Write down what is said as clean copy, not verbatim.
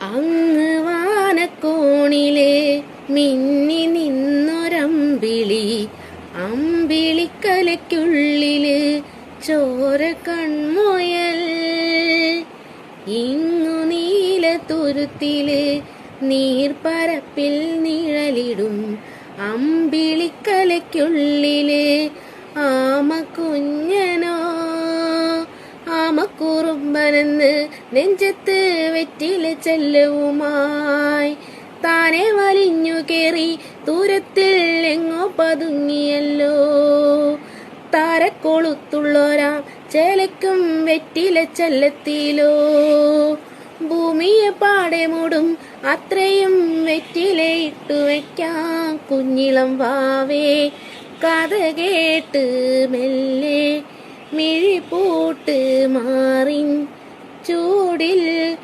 അങ്ങ് വാനക്കോണിലെ മിന്നി നിന്നൊരമ്പിളി, അമ്പിളിക്കലയ്ക്കുള്ളില് ചോര കൺമുയൽ. ഇങ്ങു നീലത്തുരുത്തില് നീർപ്പരപ്പിൽ നിഴലിടും അമ്പിളിക്കലയ്ക്കുള്ളില് ആമക്കുഞ്ഞനോ. ആമക്കുറുമ്പനെന്ന് നെഞ്ചത്ത് വെറ്റില ചെല്ലവുമായി താനെ വലിഞ്ഞു കേറി ദൂരത്തിൽ എങ്ങോ പതുങ്ങിയല്ലോ. താരക്കൊളുത്തുള്ളോരാ ചേലക്കും വെറ്റില ചെല്ലെത്തിയിലോ. ഭൂമിയെ പാടെ മൂടും അത്രയും വെറ്റിലയിട്ടു വയ്ക്കാം കുഞ്ഞിളം വാവേ. കഥ കേട്ട് മെല്ലെ മിഴിപൂട്ട് മാറിൻ ചൂടിൽ